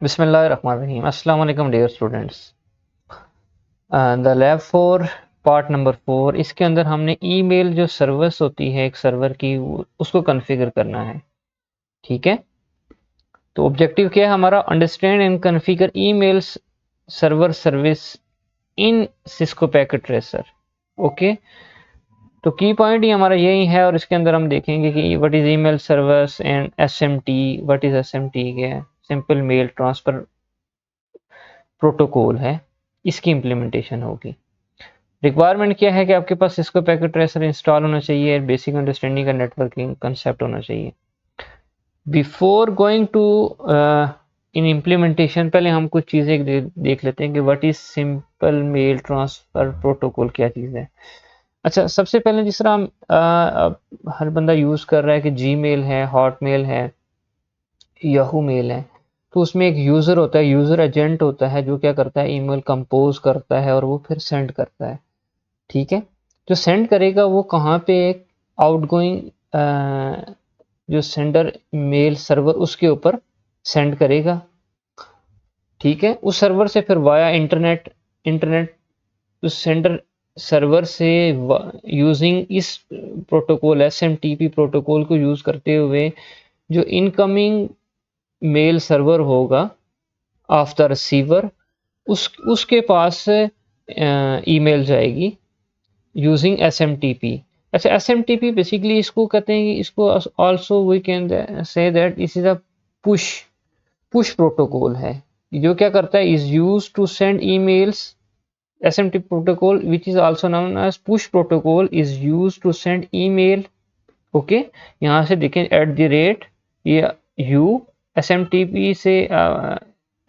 बिस्मिल्लाहिर्रहमानिर्रहीम। अस्सलाम वालेकुम dear students. The lab 4 part number 4, इसके अंदर हमने ईमेल जो सर्विस होती है एक सर्वर की उसको कॉन्फ़िगर करना है। ठीक है, तो ऑब्जेक्टिव क्या है हमारा? Understand and configure email server service in Cisco packet tracer. Okay, तो की पॉइंट ही हमारा यही है और इसके अंदर हम देखेंगे कि what is email service and SMT. What is SMT? क्या है? सिंपल मेल ट्रांसफ़र प्रोटोकॉल है, इसकी इम्प्लीमेंटेशन होगी। रिक्वायरमेंट क्या है कि आपके पास सिस्को पैकेट ट्रेसर इंस्टॉल होना चाहिए, बेसिक अंडरस्टैंडिंग का नेटवर्किंग कंसेप्ट होना चाहिए। Before going to in implementation, पहले हम कुछ चीज़ें देख लेते हैं कि what is simple mail transfer protocol, क्या चीज़ है। अच्छा, सबसे पहले जिस तरह हम हर बंदा यूज़ कर रहा है कि जीमेल है, हॉटमेल है, याहू मेल है, तो उसमें एक यूज़र होता है, यूज़र एजेंट होता है जो क्या करता है, ईमेल कंपोज करता है और वो फिर सेंड करता है। ठीक है, जो सेंड करेगा वो कहाँ पे? एक आउटगोइंग जो सेंडर मेल सर्वर उसके ऊपर सेंड करेगा। ठीक है, उस सर्वर से फिर वाया इंटरनेट इंटरनेट उस सेंडर सर्वर से यूजिंग इस प्रोटोकॉल एसएमटीपी प्रोटोकॉल को यूज़ करते हुए जो इनकमिंग मेल सर्वर होगा ऑफ द रिसीवर, उसके पास ईमेल जाएगी यूजिंग एसएमटीपी। अच्छा, एसएमटीपी बेसिकली इसको कहते हैं कि इसको also we can say that this is a push push protocol है। जो क्या करता है, is use to send emails. SMTP protocol which is also known as push protocol is use to send email. Okay, यहाँ से देखें at the rate ये यू एसएमटीपी से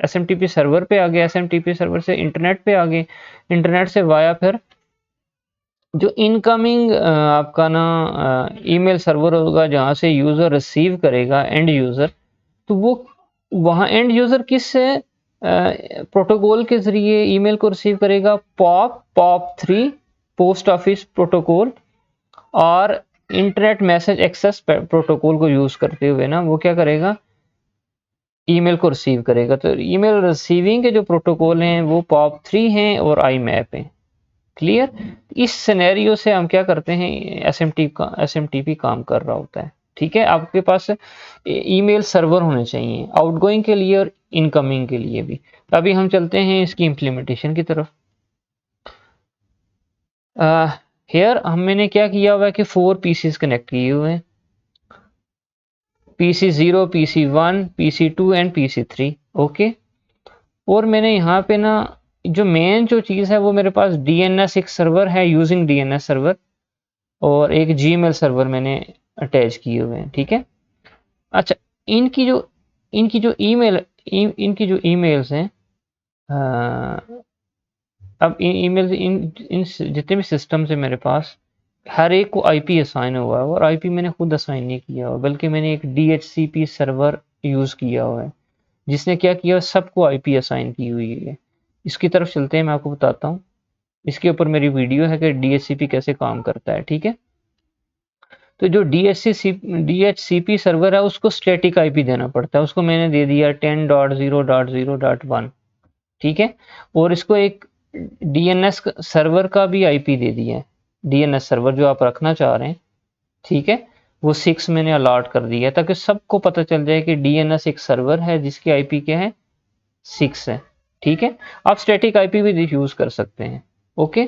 एसएमटीपी सर्वर पे आ गए, एसएमटीपी सर्वर से इंटरनेट पे आ गए, इंटरनेट से वाया फिर जो इनकमिंग आपका ना ईमेल सर्वर होगा जहाँ से यूज़र रिसीव करेगा, एंड यूज़र, तो वो वहाँ एंड यूज़र किस प्रोटोकॉल के ज़रिए ईमेल को रिसीव करेगा? पॉप 3 पोस्ट ऑफिस प्रोटोकॉल और इंटरनेट मैसेज एक्सेस प्रोटोकॉल को यूज़ करते हुए ना वो क्या करेगा, ईमेल को रिसीव करेगा। तो ईमेल रिसीविंग के जो प्रोटोकॉल हैं वो पॉप 3 हैं और आई मैप हैं। क्लियर? इस सिनेरियो से हम क्या करते हैं, एसएमटीपी काम कर रहा होता है। ठीक है, आपके पास ईमेल सर्वर होने चाहिए आउटगोइंग के लिए और इनकमिंग के लिए भी। अभी हम चलते हैं इसकी इम्प्लीमेंटेशन की तरफ। हेयर मैंने क्या किया हुआ है कि 4 पीसीस कनेक्ट किए हुए हैं, PC0, PC1, PC2 and PC3। Okay, और मैंने यहाँ पे ना जो मेन जो चीज़ है वो मेरे पास डीएनएस एक सर्वर है, यूजिंग डीएनएस सर्वर, और एक जीमेल सर्वर मैंने अटैच किए हुए हैं। ठीक है, अच्छा, इनकी जो इनकी जो ईमेल इनकी जो ईमेल्स हैं, अब इन ईमेल इन इन जितने भी सिस्टम है मेरे पास, हर एक को आईपी असाइन हुआ है, और आईपी मैंने खुद असाइन नहीं किया हुआ, बल्कि मैंने एक डीएचसीपी सर्वर यूज़ किया हुआ है जिसने क्या किया, सबको आईपी असाइन की हुई है। इसकी तरफ चलते हैं, मैं आपको बताता हूँ। इसके ऊपर मेरी वीडियो है कि डीएचसीपी कैसे काम करता है। ठीक है, तो जो डीएचसीपी सर्वर है उसको स्टैटिक आईपी देना पड़ता है, उसको मैंने दे दिया 10.0.0.1। ठीक है, और इसको एक डीएनएस सर्वर का भी आईपी दे दिया है, डीएनएस सर्वर जो आप रखना चाह रहे हैं। ठीक है, वो 6 मैंने अलॉट कर दिया है ताकि सबको पता चल जाए कि डीएनएस एक सर्वर है जिसकी आईपी क्या है, 6 है। ठीक है, आप स्टैटिक आईपी भी यूज कर सकते हैं। Okay,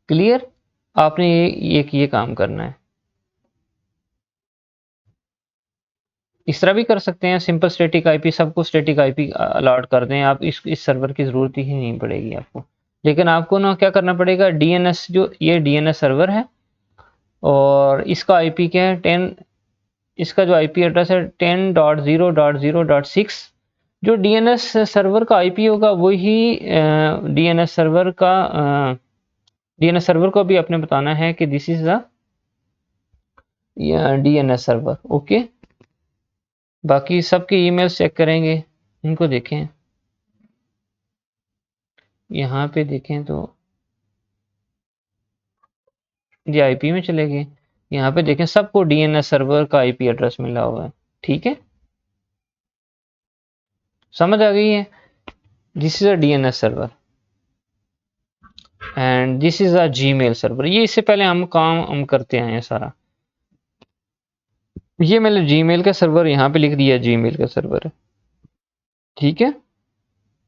clear? आपने ये काम करना है। इस तरह भी कर सकते हैं, सिंपल स्टैटिक आईपी, सबको स्टैटिक आईपी अलॉट कर दें आप, इस सर्वर की ज़रूरत ही नहीं पड़ेगी आपको। लेकिन आपको ना क्या करना पड़ेगा, डीएनएस जो ये डीएनएस सर्वर है और इसका आईपी क्या है, 10, इसका जो आईपी एड्रेस है 10.0.0.6। जो डीएनएस सर्वर का आईपी होगा वही डीएनएस सर्वर का डीएनएस सर्वर को भी आपने बताना है कि this is the DNS server. Okay, बाकी सबके ईमेल्स चेक करेंगे, इनको देखें, यहाँ पे देखें तो ये आईपी में चले गए। यहाँ पे देखें सबको डीएनएस सर्वर का आईपी एड्रेस मिला हुआ है। ठीक है, समझ आ गई है? This is a DNS server and this is a Gmail server. ये इससे पहले हम करते आए हैं सारा। ये मैंने जीमेल का सर्वर यहाँ पे लिख दिया, जीमेल का सर्वर है, ठीक है।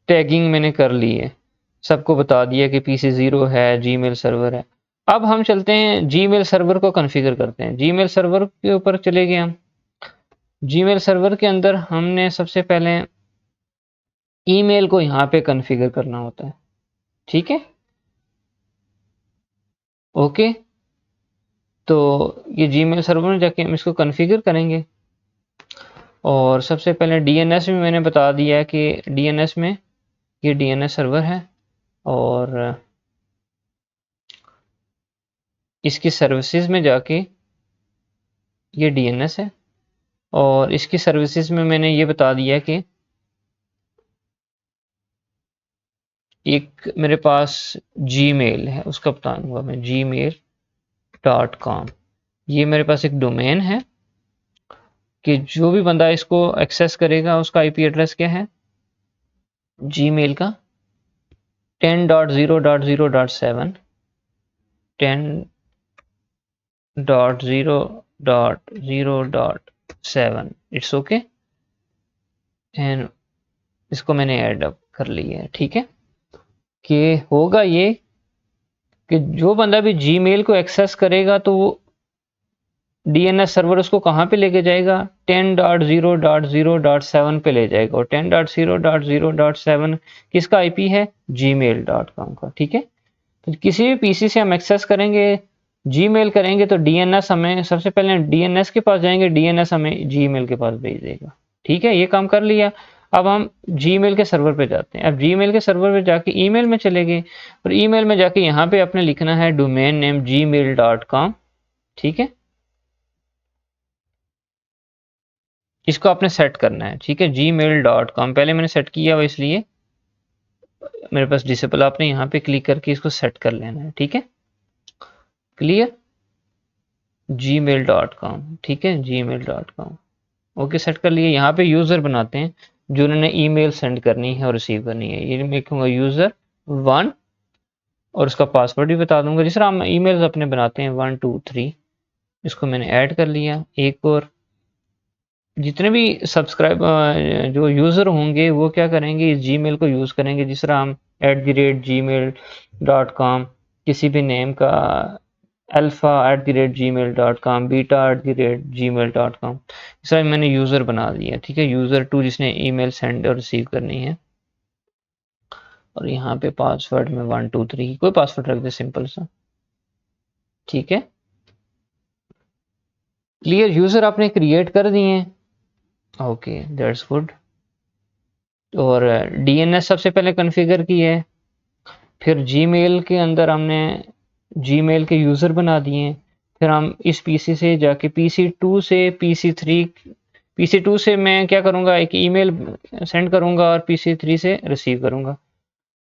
टैगिंग मैंने कर ली है, सबको बता दिया कि PC0 है, जीमेल सर्वर है। अब हम चलते हैं जीमेल सर्वर को कॉन्फ़िगर करते हैं। जीमेल सर्वर के ऊपर चले गए हम। जीमेल सर्वर के अंदर हमने सबसे पहले ईमेल को यहाँ पे कॉन्फ़िगर करना होता है, ठीक है। ओके, तो ये जीमेल सर्वर में जाके हम इसको कॉन्फ़िगर करेंगे। और सबसे पहले डीएनएस में मैंने बता दिया कि डीएनएस में ये डीएनएस सर्वर है और इसकी सर्विसेज में जाके ये डीएनएस है और इसकी सर्विसेज में मैंने ये बता दिया कि एक मेरे पास जीमेल है, उसका बताऊंगा मैं, gmail.com। ये मेरे पास एक डोमेन है कि जो भी बंदा इसको एक्सेस करेगा उसका आईपी एड्रेस क्या है, जीमेल का 10.0.0.7 10.0.0.7। इट्स ओके एंड इसको मैंने ऐड अप कर लिया है, ठीक है। कि होगा ये कि जो बंदा भी जीमेल को एक्सेस करेगा तो वो डीएनएस सर्वर उसको कहाँ पे लेके जाएगा, 10.0.0.7 पे ले जाएगा। और 10.0.0.7 किसका आईपी है, gmail.com का, ठीक है। तो किसी भी पीसी से हम एक्सेस करेंगे, जीमेल करेंगे, तो डीएनएस हमें सबसे पहले डीएनएस के पास जाएंगे, डीएनएस हमें जीमेल के पास भेज देगा, ठीक है। ये काम कर लिया। अब हम जीमेल के सर्वर पे जाते हैं। अब जीमेल के सर्वर पे जाके ईमेल में चले गए और ईमेल में जाके यहाँ पे आपने लिखना है डोमेन नेम gmail.com, ठीक है। इसको आपने सेट करना है, ठीक है, gmail.com। पहले मैंने सेट किया हुआ इसलिए मेरे पास डिसेबल, आपने यहाँ पे क्लिक करके इसको सेट कर लेना है, ठीक है। क्लियर, gmail.com, ठीक है, gmail.com। ओके, सेट कर लिए। यहाँ पे यूज़र बनाते हैं जो उन्होंने ईमेल सेंड करनी है और रिसीव करनी है। ये मैं लिखूंगा user1 और उसका पासवर्ड भी बता दूंगा जिस तरह हम ईमेल्स अपने बनाते हैं 1 2 3। इसको मैंने ऐड कर लिया। एक और जितने भी सब्सक्राइब जो यूज़र होंगे वो क्या करेंगे, इस जीमेल को यूज़ करेंगे। जिस तरह हम @gmail.com किसी भी नेम का, alpha@gmail.com, beta@gmail.com, इस तरह मैंने यूज़र बना दिया, ठीक है। user2 जिसने ईमेल सेंड और रिसीव करनी है। और यहाँ पे पासवर्ड में 1 2 3 कोई पासवर्ड रख दे सिंपल सा, ठीक है। क्लियर, यूज़र आपने क्रिएट कर दिए हैं। Okay, that's good. और डीएनएस सबसे पहले कॉन्फ़िगर की है, फिर जीमेल के अंदर हमने जीमेल के यूज़र बना दिए हैं। फिर हम इस पीसी से जाके PC2 से PC2 से मैं क्या करूँगा, एक ईमेल सेंड करूँगा और PC3 से रिसीव करूँगा।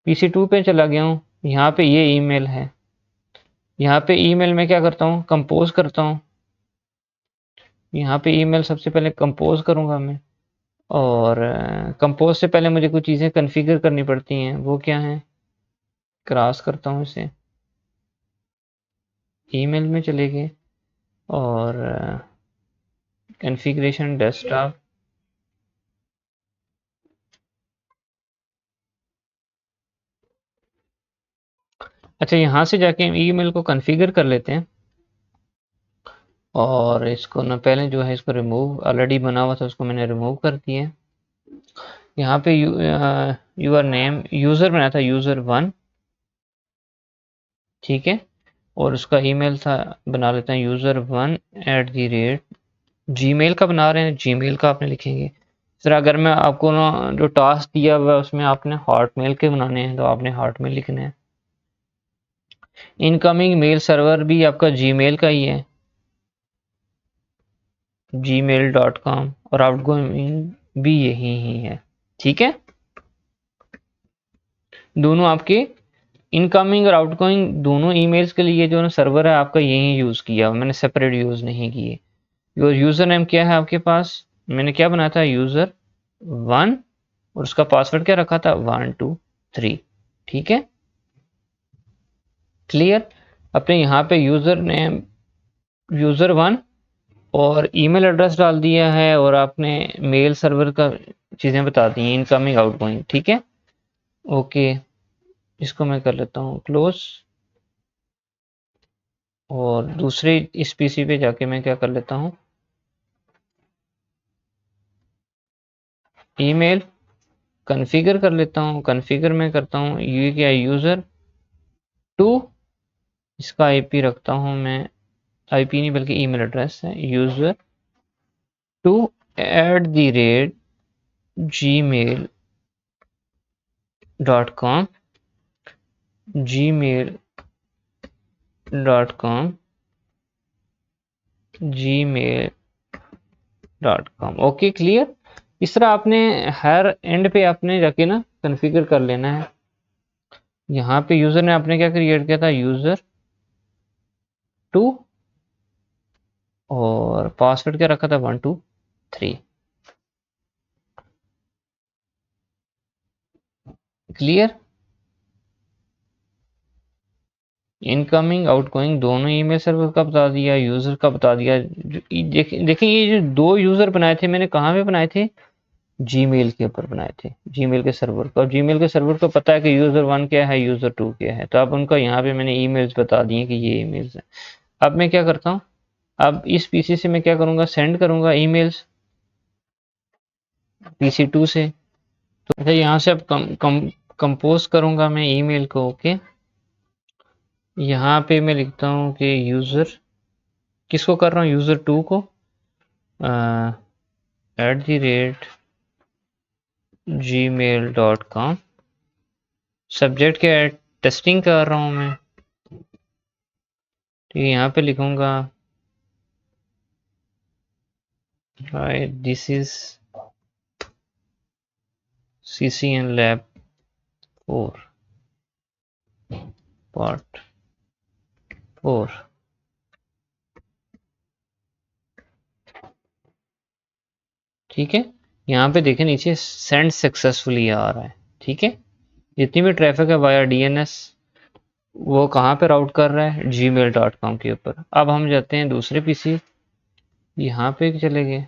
PC2 पे चला गया हूँ, यहाँ पे ये ईमेल है। यहाँ पे ईमेल में क्या करता हूँ, कंपोज करता हूँ। यहाँ पे ईमेल सबसे पहले कंपोज करूँगा मैं। और कंपोज से पहले मुझे कुछ चीज़ें कॉन्फ़िगर करनी पड़ती हैं, वो क्या हैं, क्रॉस करता हूँ इसे, ईमेल में चले गए और कॉन्फ़िगरेशन डेस्कटॉप, अच्छा यहाँ से जाके हम ईमेल को कॉन्फ़िगर कर लेते हैं। और इसको ना पहले जो है इसको रिमूव, ऑलरेडी बना हुआ था उसको मैंने रिमूव कर दिया। यहाँ पे यूर नेम यूज़र बनाया था user1, ठीक है। और उसका ईमेल था, बना लेते हैं user1 gmail का बना रहे हैं, gmail का आपने लिखेंगे। इस तरह अगर मैं आपको ना जो टास्क दिया हुआ है उसमें आपने हॉटमेल के बनाने हैं तो आपने हॉटमेल लिखना है। इनकमिंग मेल सर्वर भी आपका जीमेल का ही है, gmail.com, और आउटगोइंग भी यही ही है, ठीक है। दोनों आपके इनकमिंग और आउटगोइंग दोनों ईमेल्स के लिए जो ना सर्वर है आपका यही यूज़ किया, मैंने सेपरेट यूज़ नहीं किए। यूज़र नेम क्या है आपके पास, मैंने क्या बनाया था, user1 और उसका पासवर्ड क्या रखा था 123। ठीक है, क्लियर। अपने यहाँ पे यूजर नेम user1 और ईमेल एड्रेस डाल दिया है, और आपने मेल सर्वर का चीज़ें बता दी हैं, इनकमिंग आउटगोइंग। ठीक है, ओके, इसको मैं कर लेता हूँ क्लोज, और दूसरे इस पीसी पे जाके मैं क्या कर लेता हूँ, ईमेल कॉन्फ़िगर कर लेता हूँ। कॉन्फ़िगर मैं करता हूँ ये क्या, यूज़र टू, इसका आईपी रखता हूँ मैं, आईपी नहीं बल्कि ईमेल एड्रेस है, user to @gmail.com, gmail.com, gmail.com। Okay, clear. इस तरह आपने हर एंड पे आपने जाके ना कॉन्फ़िगर कर लेना है। यहाँ पे यूज़र ने आपने क्या क्रिएट किया था, यूज़र टू, और पासवर्ड क्या रखा था 123। क्लियर, इनकमिंग आउटगोइंग दोनों ईमेल सर्वर का बता दिया, यूज़र का बता दिया। देखिए ये जो दो यूज़र बनाए थे मैंने, कहाँ पे बनाए थे, जीमेल के ऊपर बनाए थे, जीमेल के सर्वर पर। जीमेल के सर्वर को पता है कि यूज़र 1 क्या है, यूज़र 2 क्या है, तो अब उनका यहाँ पे मैंने ईमेल्स बता दिए कि ये ईमेल्स हैं। अब मैं क्या करता हूँ, अब इस पीसी से मैं क्या करूँगा, सेंड करूँगा ईमेल्स PC2 से। तो अच्छा, यहाँ से अब कंपोज करूँगा मैं ईमेल को। ओके, यहाँ पे मैं लिखता हूँ कि यूज़र, किसको कर रहा हूँ, यूज़र 2 को, @gmail.com। सब्जेक्ट क्या है, टेस्टिंग कर रहा हूँ मैं, तो यहाँ पे लिखूँगा hi this is CCN Lab 4 part 4। ठीक है, यहाँ पे देखें नीचे सेंड सक्सेसफुली आ रहा है। ठीक है, जितनी भी ट्रैफिक है वाया DNS, वो कहाँ पे राउट कर रहा है, gmail.com के ऊपर। अब हम जाते हैं दूसरे पीसी, यहाँ पे चले गए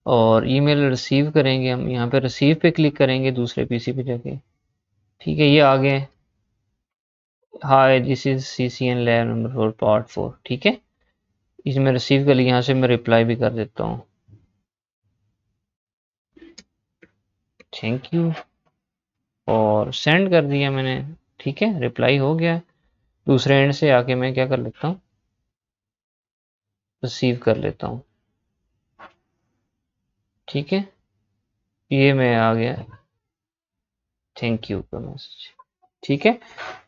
और ईमेल रिसीव करेंगे। हम यहाँ पे रिसीव पे क्लिक करेंगे दूसरे पीसी पे जाके। ठीक है, ये आ गए, hi this is CCN lab number 4 part 4। ठीक है, इसमें रिसीव कर लिया, यहाँ से मैं रिप्लाई भी कर देता हूँ, थैंक यू, और सेंड कर दिया मैंने। ठीक है, रिप्लाई हो गया। दूसरे एंड से आके मैं क्या कर लेता हूँ, रिसीव कर लेता हूँ। ठीक है, ये मैं आ गया, थैंक यू का मैसेज। ठीक है,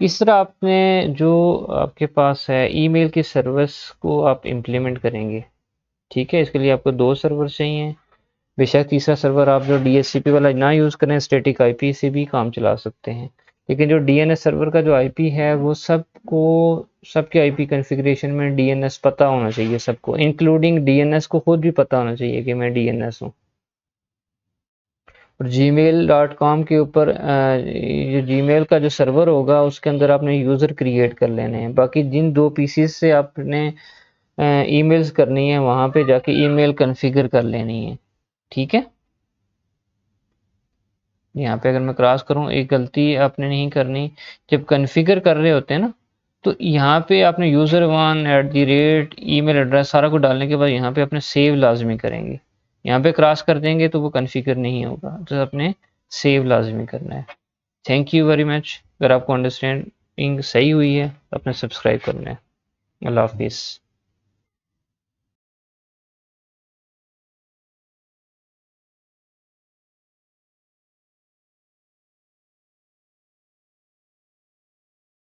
इस तरह आपने जो आपके पास है ईमेल की सर्विस को आप इम्प्लीमेंट करेंगे। ठीक है, इसके लिए आपको 2 सर्वर चाहिए। बेशक तीसरा सर्वर आप जो DHCP वाला ना यूज़ करें, स्टैटिक IP से भी काम चला सकते हैं, लेकिन जो DNS सर्वर का जो IP है वो सबको, सबके IP कॉन्फ़िगरेशन में DNS पता होना चाहिए सबको, इंक्लूडिंग DNS को खुद भी पता होना चाहिए कि मैं DNS हूँ। और gmail.com के ऊपर ये जीमेल का जो सर्वर होगा उसके अंदर आपने यूज़र क्रिएट कर लेने हैं। बाकी जिन 2 पीसीज से आपने ईमेल्स करनी है वहाँ पे जाके ईमेल कॉन्फ़िगर कर लेनी है। ठीक है, यहाँ पे अगर मैं क्रॉस करूँ, एक गलती आपने नहीं करनी, जब कॉन्फ़िगर कर रहे होते हैं ना, तो यहाँ पे आपने user1 email एड्रेस सारा कुछ डालने के बाद यहाँ पे अपने सेव लाजमी करेंगे। यहाँ पे क्रॉस कर देंगे तो वो कॉन्फ़िगर नहीं होगा, तो अपने सेव लाजमी करना है। Thank you very much. अगर आपको अंडरस्टैंडिंग सही हुई है अपने सब्सक्राइब करना है। अल्लाह हाफिज़।